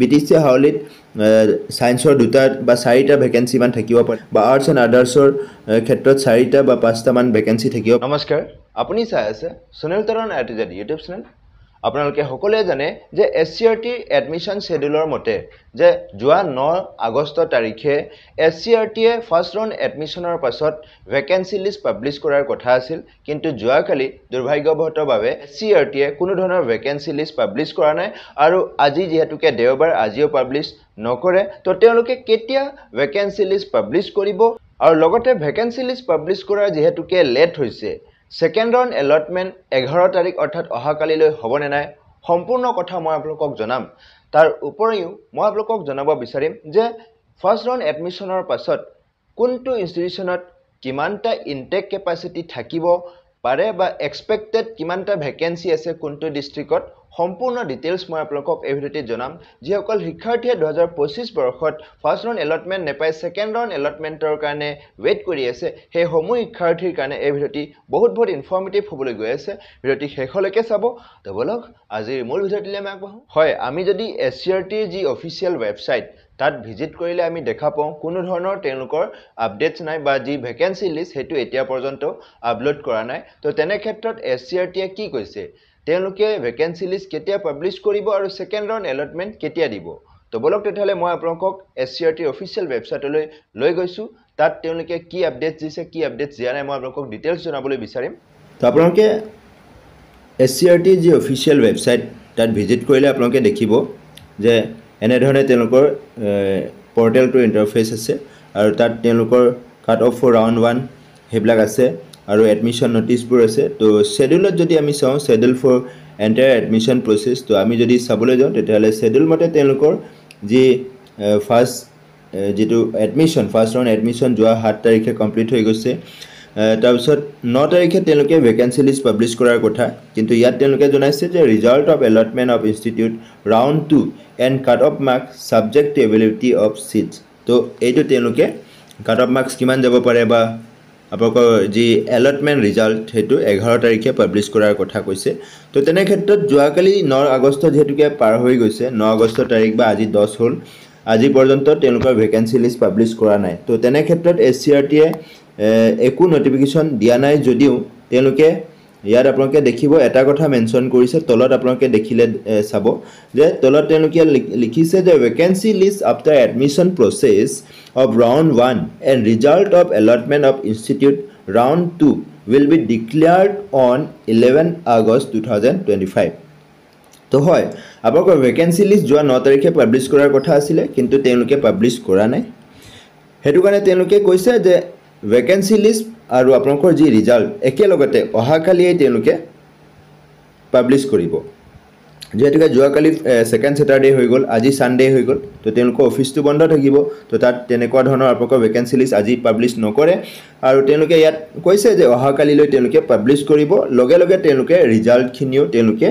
BTC হাউলিত সায়েন্সৰ দুটা বা চাৰিটা ভেকেন্সি মান থাকিব পাৰে বা আৰ্টছ এণ্ড আদাৰ্ছৰ ক্ষেত্ৰত চাৰিটা বা পাঁচটা মান ভেকেন্সি থাকিব। নমস্কাৰ, আপুনি চাই আছে সুনীল তৰণ আইটিজেড ইউটিউব চেনেল। আপোনালোকে সকলোৱে জানে যে SCRT এডমিশ্যন শেডিউলৰ মতে যে যোৱা 9 আগষ্ট তাৰিখে SCRTয়ে ফাৰ্ষ্ট ৰাউণ্ড এডমিশ্যনৰ পাছত ভেকেন্সি লিষ্ট পাব্লিছ কৰাৰ কথা আছিল, কিন্তু যোৱাকালি দুৰ্ভাগ্যবশতভাৱে SCRTয়ে কোনো ধৰণৰ ভেকেন্সি লিষ্ট পাব্লিছ কৰা নাই আৰু আজি যেহেতুকে দেওবাৰ আজিও পাব্লিছ নকৰে, তো তেওঁলোকে কেতিয়া ভেকেন্সি লিষ্ট পাব্লিছ কৰিব আৰু লগতে ভেকেন্সি লিষ্ট পাব্লিছ কৰাৰ যেহেতুকে লেট হৈছে, সেকেন্ড ৰাউণ্ড এলটমেন্ট 11 তাৰিখ অৰ্থাৎ অহাকালিলৈ হ'বনে নাই সম্পূৰ্ণ কথা মই আপোনালোকক জনাম। তাৰ উপৰিও মই আপোনালোকক জনাব বিচাৰিম যে ফাৰ্ষ্ট ৰাউণ্ড এডমিশ্যনৰ পাছত কোনটো ইনষ্টিটিউচনত কিমানটা ইনটেক কেপাচিটি থাকিব পাৰে বা এক্সপেক্টেড কিমানটা ভেকেন্সি আছে কোনটো ডিস্ট্ৰিক্টত, সম্পূৰ্ণ ডিটেইলছ মই আপোনালোকক এই ভিডিঅ'তে জনাম। যিসকল শিক্ষাৰ্থীয়ে 2025 বৰ্ষত ফাৰ্ষ্ট ৰাউণ্ড এলটমেন্ট নেপায় সেকেন্ড ৰাউণ্ড এলটমেন্টৰ কাৰণে ৱেইট কৰি আছে, সেই সমূহ শিক্ষাৰ্থীৰ কাৰণে এই ভিডিঅ'টি বহুত ইনফৰ্মেটিভ হ'বলৈ গৈ আছে। ভিডিঅ'টি শেষলৈকে চাব। তো বলক আজিৰ মূল ভিডিঅ'টিলৈ আমি আগবাঢ়ো। হয়, আমি যদি SCRTৰ যি অফিচিয়েল ৱেবছাইট তাত ভিজিট কৰিলে আমি দেখা পাওঁ কোনো ধৰণৰ তেওঁলোকৰ আপডেটছ নাই বা যি ভেকেন্সি লিষ্ট সেইটো এতিয়া পৰ্যন্ত আপলোড কৰা নাই। তো তেনে ক্ষেত্ৰত SCRTয়ে কি কৈছে, তেওঁলোকে ভেকেন্সি লিষ্ট কেতিয়া পাব্লিছ কৰিব আৰু সেকেন্ড ৰাউণ্ড এলটমেন্ট কেতিয়া দিব। তো বলক তেতিয়াহ'লে মই আপোনালোকক SCRTৰ অফিচিয়েল ৱেবছাইটলৈ লৈ গৈছোঁ। তাত তেওঁলোকে কি আপডেটছ দিছে কি আপডেটছ দিয়া নাই মই আপোনালোকক ডিটেইলছ জনাবলৈ বিচাৰিম। তো আপোনালোকে SCRTৰ যি অফিচিয়েল ৱেবছাইট তাত ভিজিট কৰিলে আপোনালোকে দেখিব যে এনেধৰণে তেওঁলোকৰ পৰ্টেলটোৰ ইণ্টাৰফেচ আছে আৰু তাত তেওঁলোকৰ কাট অফ ফৰ ৰাউণ্ড 1 সেইবিলাক আছে আৰু এডমিশ্যন নটিছবোৰ আছে। তো শেডিউলত যদি আমি চাওঁ schedule for entire admission process, তো আমি যদি চাবলৈ যাওঁ তেতিয়াহ'লে শেডিউল মতে তেওঁলোকৰ যি যিটো এডমিশ্যন ফাৰ্ষ্ট ৰাউণ্ড এডমিশ্যন যোৱা 7 তাৰিখে কমপ্লিট হৈ গৈছে। তাৰপিছত 9 তাৰিখে তেওঁলোকে ভেকেন্সি লিষ্ট পাব্লিছ কৰাৰ কথা, কিন্তু ইয়াত তেওঁলোকে জনাইছে যে result of allotment of institute round 2 and cut off marks subject to availability of seats. তো এইটো তেওঁলোকে কাট অফ মাৰ্কছ কিমান যাব পাৰে বা আপোনালোকৰ যি এলটমেণ্ট ৰিজাল্ট সেইটো 11 তাৰিখে পাব্লিছ কৰাৰ কথা কৈছে। তো তেনে ক্ষেত্ৰত যোৱাকালি 9 আগষ্ট যিহেতুকে পাৰ হৈ গৈছে, 9 আগষ্ট তাৰিখ বা আজি 10 হ'ল, আজি পৰ্যন্ত তেওঁলোকৰ ভেকেন্সি লিষ্ট পাব্লিছ কৰা নাই। তো তেনে ক্ষেত্ৰত SCRTয়ে একো নটিফিকেশ্যন দিয়া নাই যদিও তেওঁলোকে ইয়াত আপোনালোকে দেখিব এটা কথা মেনশ্যন কৰিছে, তলত আপোনালোকে দেখিলে চাব যে তলত তেওঁলোকে লিখিছে যে vacancy list after admission process of round 1 and result of allotment of institute round 2 will be declared on 11 August 2025। তো হয়, আপোনালোকৰ ভেকেন্সি লিষ্ট যোৱা 9 তাৰিখে পাব্লিছ কৰাৰ কথা আছিলে, কিন্তু তেওঁলোকে পাব্লিছ কৰা নাই। সেইটো কাৰণে তেওঁলোকে কৈছে যে ভেকেন্সি লিষ্ট আৰু আপোনালোকৰ যি ৰিজাল্ট একেলগতে অহাকালিয়ে তেওঁলোকে পাব্লিছ কৰিব। যেহেতুকে যোৱাকালি সেকেন্ড ছেটাৰডে হৈ গ'ল, আজি ছানডে হৈ গ'ল, তো তেওঁলোকৰ অফিচটো বন্ধ থাকিব। তো তাত তেনেকুৱা ধৰণৰ আপোনালোকৰ ভেকেন্সি লিষ্ট আজি পাব্লিছ নকৰে আৰু তেওঁলোকে ইয়াত কৈছে যে অহাকালিলৈ তেওঁলোকে পাব্লিছ কৰিব। লগে লগে তেওঁলোকে ৰিজাল্টখিনিও তেওঁলোকে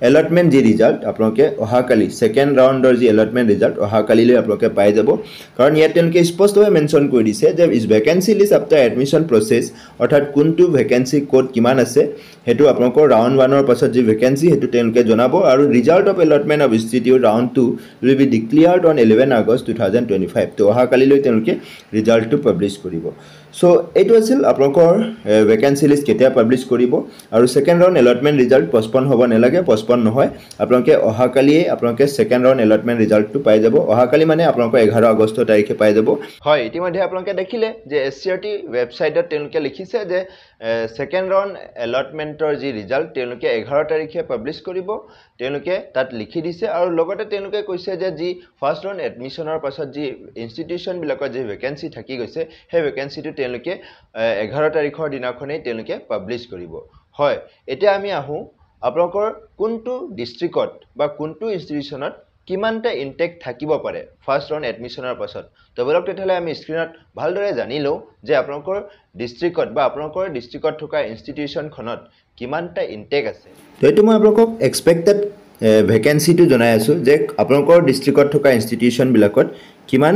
এলটমেণ্ট যি ৰিজাল্ট আপোনালোকে অহাকালি সেকেন্ড ৰাউণ্ডৰ যি এলটমেণ্ট ৰিজাল্ট অহাকালিলৈ আপোনালোকে পাই যাব। কাৰণ ইয়াত তেওঁলোকে স্পষ্টভাৱে মেনশ্যন কৰি দিছে যে vacancy list after admission process, অৰ্থাৎ কোনটো ভেকেন্সি ক'ত কিমান আছে সেইটো আপোনালোকৰ ৰাউণ্ড 1ৰ পাছত যি ভেকেন্সি সেইটো তেওঁলোকে জনাব আৰু result of allotment of institute round 2 will be declared on 11 August 2025। তো অহাকালিলৈ তেওঁলোকে ৰিজাল্টটো পাব্লিছ কৰিব। সো এইটো আছিল আপোনালোকৰ ভেকেন্সি লিষ্ট কেতিয়া পাব্লিছ কৰিব আৰু second round allotment result postpone হ'ব নালাগে, পষ্টপন নহয়। আপোনালোকে অহাকালিয়ে আপোনালোকে সেকেন্ড ৰাউণ্ড এলটমেণ্ট ৰিজাল্টটো পাই যাব। অহাকালি মানে আপোনালোকৰ 11 আগষ্ট তাৰিখে পাই যাব। হয়, ইতিমধ্যে আপোনালোকে দেখিলে যে SCRT ৱেবছাইটত তেওঁলোকে লিখিছে যে সেকেন্ড ৰাউণ্ড এলটমেণ্টৰ যি ৰিজাল্ট তেওঁলোকে 11 তাৰিখে পাব্লিছ কৰিব, তেওঁলোকে তাত লিখি দিছে। আৰু লগতে তেওঁলোকে কৈছে যে যি ফাৰ্ষ্ট ৰাউণ্ড এডমিশ্যনৰ পাছত যি ইনষ্টিটিউশ্যনবিলাকৰ যি ভেকেন্সি থাকি গৈছে সেই ভেকেন্সিটো তেওঁলোকে 11 তাৰিখৰ দিনাখনেই তেওঁলোকে পাব্লিছ কৰিব। হয়, এতিয়া আমি আহোঁ আপোনালোকৰ কোনটো ডিষ্ট্ৰিক্টত বা কোনটো ইনষ্টিটিউশ্যনত কিমানটা ইনটেক থাকিব পাৰে ফাৰ্ষ্ট ৰাউণ্ড এডমিশ্যনৰ পাছত। তো বলক তেতিয়াহ'লে আমি স্ক্ৰীণত ভালদৰে জানি লওঁ যে আপোনালোকৰ ডিষ্ট্ৰিক্টত বা আপোনালোকৰ ডিষ্ট্ৰিক্টত থকা ইনষ্টিটিউশ্যনখনত কিমানটা ইনটেক আছে। তো এইটো মই আপোনালোকক এক্সপেক্টেড ভেকেঞ্চিটো জনাই আছোঁ যে আপোনালোকৰ ডিষ্ট্ৰিক্টত থকা ইনষ্টিটিউশ্যনবিলাকত কিমান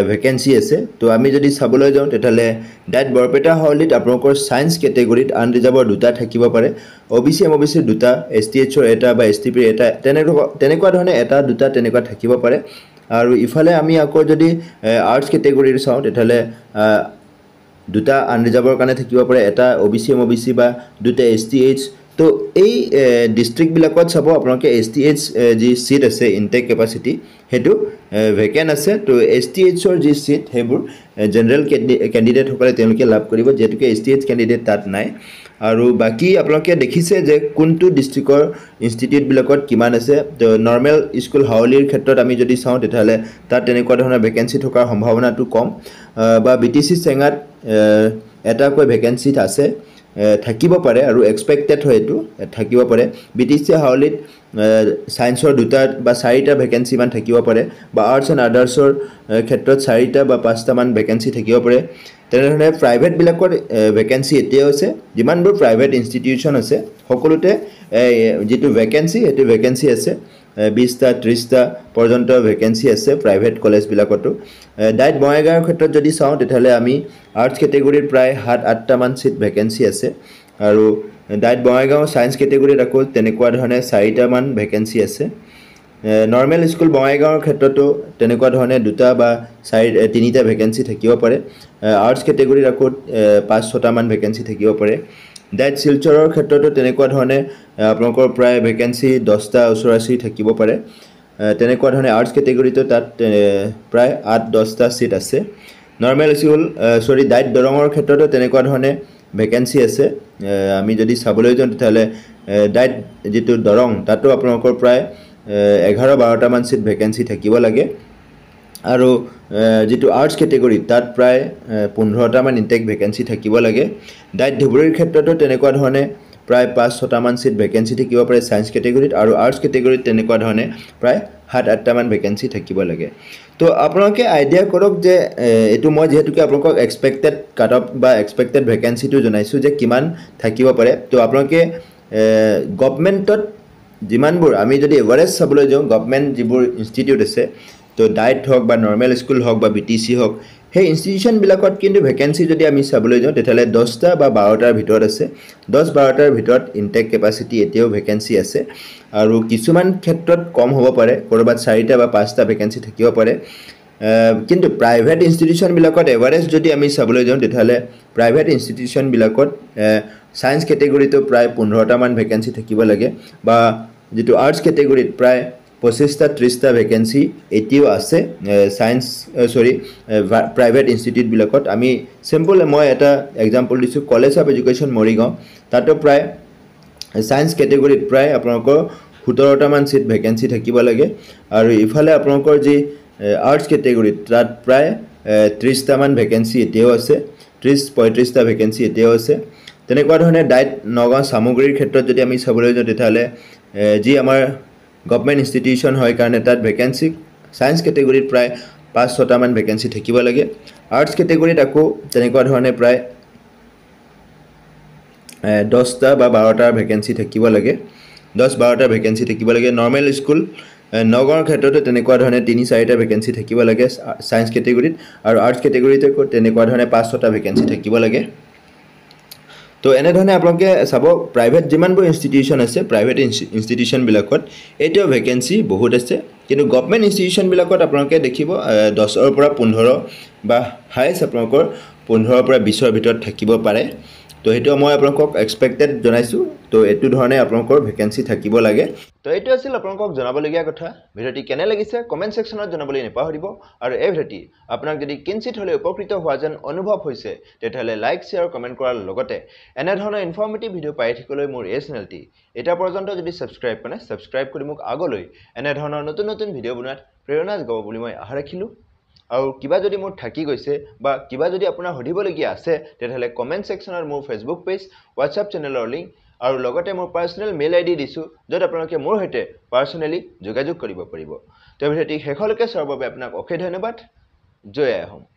ভেকেঞ্চি আছে তো আমি যদি চাবলৈ যাওঁ তেতিয়াহ'লে ডাইট বৰপেটা হাউলিত আপোনালোকৰ ছায়েন্স কেটেগৰীত আনৰিজাৰ্ভৰ দুটা থাকিব পাৰে OBC MOBC দুটা STHৰ এটা বা STPৰ এটা তেনেকুৱা ধৰণে এটা দুটা তেনেকুৱা থাকিব পাৰে আৰু ইফালে আমি আকৌ যদি আৰ্টছ কেটেগৰীৰ চাওঁ তেতিয়াহ'লে দুটা আনৰিজাৰ্ভৰ কাৰণে থাকিব পাৰে এটা OBC MOBC বা দুটা STH তো এই ডিষ্ট্ৰিক্টবিলাকত চাব আপোনালোকে STH যি সিট আছে ইনটেক কেপাচিটি হেতু ভেকেন্ট আছে তো STHৰ যি সিট হেবোৰ জেনাৰেল ক্যান্ডিডেট সকলে তেওঁলোকে লাভ কৰিব যেতুকে STH ক্যান্ডিডেট তাত নাই আৰু বাকি আপোনালোকে দেখিছে যে কোনটো ডিষ্ট্ৰিক্টৰ ইনষ্টিটিউট বিলাকত কিমান আছে তো নৰ্মেল স্কুল হাউলিৰ ক্ষেত্ৰত আমি যদি চাওঁ তেতিয়াহ'লে তাত তেনেকুৱা ধৰণৰ ভেকেন্সি থকাৰ সম্ভাৱনাটো কম বা BTC চেঙাত এটাকৈ ভেকেন্সি আছে থাকিব পাৰে আৰু এক্সপেক্টেড হয়তো থাকিব পাৰে BTC হাউলিত সায়েন্সৰ দুটা বা চাৰিটা ভেকেন্সি মান থাকিব পাৰে বা আৰ্টছ এণ্ড আদাৰ্ছৰ ক্ষেত্ৰত চাৰিটা বা পাঁচটা মান ভেকেন্সি থাকিব পাৰে তেনেধৰণে প্ৰাইভেট বিলাকৰ ভেকেন্সি এতিয়াও আছে যিমানবোৰ প্ৰাইভেট ইনষ্টিটিউশ্যন আছে সকলোতে যেটো ভেকেন্সি এটো ভেকেন্সি আছে 20টা 30টা পৰ্যন্ত ভেকেন্সি আছে প্ৰাইভেট কলেজ বিলাকতো ডাইট বঙাইগাঁৱৰ ক্ষেত্ৰত যদি চাওঁ তেতিয়াহ'লে আমি আৰ্টছ কেটেগৰীৰ প্ৰায় 7-8টা মান সিট ভেকেন্সি আছে আৰু ডাইট বঙাইগাঁও সায়েন্স কেটেগৰীত আকৌ তেনেকুৱা ধৰণে 4টা মান ভেকেন্সি আছে নৰ্মেল স্কুল বঙাইগাঁৱৰ ক্ষেত্ৰতো তেনেকুৱা ধৰণে দুটা বা 3টা ভেকেন্সি থাকিব পাৰে আৰ্টছ কেটেগৰীত আকৌ 5-6টা মান ভেকেন্সি থাকিব পাৰে ডাইট শিলচৰৰ ক্ষেত্ৰতো তেনেকুৱা ধৰণে আপোনালোকৰ প্ৰায় ভেকেন্সি 10টা ওচৰাচি থাকিব পাৰে তেনেকুৱা ধৰণে আৰ্টছ কেটেগৰীটো তাত প্ৰায় 8-10টা সিট আছে নৰ্মেল স্কুল ডাইট দৰঙৰ ক্ষেত্ৰতো তেনেকুৱা ধৰণে ভেকেন্সি আছে আমি যদি চাবলৈ যাওঁ তেতিয়াহ'লে ডাইট যেটো দৰং তাতো আপোনালোকৰ প্ৰায় 11-12টা মান সিট ভেকেন্সি থাকিব লাগে আৰু যেটো আৰ্টছ কেটেগৰী তাত প্ৰায় 15টা মান ইনটেক ভেকেন্সি থাকিব লাগে ডাইট ধুবুৰীৰ ক্ষেত্ৰতো তেনেকুৱা ধৰণে প্ৰায় 5-6টা মান সিট ভেকেন্সি থাকিব পাৰে সায়েন্স কেটেগৰীত আৰু আৰ্টছ কেটেগৰীত তেনেকুৱা ধৰণে প্ৰায় 7-8টা মান ভেকেন্সি থাকিব লাগে তো আপোনালোকে আইডিয়া কৰক যে এটো মই যেহেতুকে আপোনালোকক এক্সপেক্টেড কাট অফ বা এক্সপেক্টেড ভেকেন্সিটো জনাইছো যে কিমান থাকিব পাৰে তো আপোনালোকে গভৰ্ণমেণ্টত যিমানবোৰ আমি যদি এভাৰেজ চাবলৈ যাওঁ গভৰ্ণমেণ্ট যিবোৰ ইনষ্টিটিউট আছে তো ডাইট হওক বা নৰ্মেল স্কুল হওক বা BTC হওক সেই ইনষ্টিটিউশ্যন বিলাকত কিন্তু ভেকেন্সি যদি আমি চাবলৈ যাওঁ তেতিয়াহ'লে 10টা বা 12টাৰ ভিতৰত আছে 10-12টাৰ ভিতৰত ইনটেক কেপাচিটি এতিয়াও ভেকেন্সি আছে আৰু কিছুমান ক্ষেত্ৰত কম হ'ব পাৰে কৰবাত 4টা বা 5টা ভেকেন্সি থাকিব পাৰে কিন্তু প্ৰাইভেট ইনষ্টিটিউশ্যন বিলাকত এভাৰেজ যদি আমি চাবলৈ যাওঁ তেতিয়াহ'লে প্ৰাইভেট ইনষ্টিটিউশ্যন বিলাকত সায়েন্স কেটেগৰীটো প্ৰায় 15টা মান ভেকেন্সি থাকিব লাগে বা যেটো আৰ্টছ কেটেগৰীত প্ৰায় 25টা 30টা ভেকেন্সি এতিয়াও আছে সায়েন্স প্ৰাইভেট ইনষ্টিটিউট বিলাকত আমি সিম্পল মই এটা এক্সাম্পল দিছো কলেজ অফ এডুকেশ্যন মৰিগাঁও তাতো প্ৰায় সায়েন্স কেটেগৰীত প্ৰায় আপোনালোকৰ 17টা মান সিট ভেকেন্সি থাকিব লাগে আৰু ইফালে আপোনালোকৰ যি আৰ্টছ কেটেগৰীত তাত প্ৰায় 30টা মান ভেকেন্সি এতিয়াও আছে 30-35টা ভেকেন্সি এতিয়াও আছে তেনেকুৱা ধৰণে ডাইট নগাঁও সামগ্ৰীৰ ক্ষেত্ৰত যদি আমি চাবলৈ যাওঁ তেতিয়াহ'লে যি আমাৰ গভৰ্ণমেণ্ট ইনষ্টিটিউশ্যন হয় কাৰণে তাত ভেকেন্সি সায়েন্স কেটেগৰীত প্ৰায় 5-6টা মান ভেকেন্সি থাকিব লাগে আৰ্টছ কেটেগৰীত আকৌ তেনেকুৱা ধৰণে প্ৰায় 10টা বা 12টা ভেকেন্সি থাকিব লাগে 10-12টা ভেকেন্সি থাকিব লাগে নৰ্মেল স্কুল নগাঁৱৰ ক্ষেত্ৰতো তেনেকুৱা ধৰণে 3-4টা ভেকেন্সি থাকিব লাগে সায়েন্স কেটেগৰীত আৰু আৰ্টছ কেটেগৰীত তেনেকুৱা ধৰণে 5-6টা ভেকেন্সি থাকিব লাগে তো এনে ধৰণে আপোনালোকে চাব প্ৰাইভেট যিমানবোৰ ইনষ্টিটিউশ্যন আছে প্ৰাইভেট ইনষ্টিটিউশ্যন বিলাকত এতিয়াও ভেকেন্সি বহুত আছে কিন্তু গভৰ্ণমেণ্ট ইনষ্টিটিউশ্যন বিলাকত আপোনালোকে দেখিব 10ৰ পৰা 15 বা হাইয়েষ্ট আপোনালোকৰ 15ৰ পৰা 20ৰ ভিতৰত থাকিব পাৰে তো হেতু মই আপোনালোকক এক্সপেক্টেড জনাইছো তো এটো ধৰণে আপোনালোকৰ ভেকেন্সি থাকিব লাগে তো এটো আছিল আপোনালোকক জনাবলগীয়া কথা ভিডিওটি কেনে লাগিছে কমেন্ট সেকশনত জনাবলৈ নাপাহৰিব আৰু এই ভিডিওটি আপোনাক যদি কিঞ্চিত হলে উপকৃত হোৱা যেন অনুভৱ হৈছে তেতিয়াহ'লে লাইক শেয়াৰ কমেন্ট কৰাৰ লগতে এনে ধৰণৰ ইনফৰ্মেটিভ ভিডিও পাই থাকিবলৈ মোৰ এই চেনেলটি এটা পৰ্যন্ত যদি সাবস্ক্ৰাইব কৰে সাবস্ক্ৰাইব কৰি মোক আগলৈ এনে ধৰণৰ নতুন নতুন ভিডিও বনোৱাত প্ৰেৰণা যোগাব বুলি মই আশা ৰাখিলো আৰু কিবা যদি মোৰ থাকি গৈছে বা কিবা যদি আপোনাৰ হদিবলগীয়া আছে তেতিয়াহ'লে কমেন্ট সেকশনৰ মোৰ ফেসবুক পেজ WhatsApp চেনেলৰ লিংক আৰু লগতে মোৰ পাৰ্সোনেল মেইল আইডি দিছো যত আপোনালোকে মোৰ হৈতে পাৰ্সোনেলি যোগাযোগ কৰিব পাৰিব তো ভিডিওটি শেষলৈকে চোৱাৰ বাবে আপোনাক অশেষ ধন্যবাদ জয় আহোম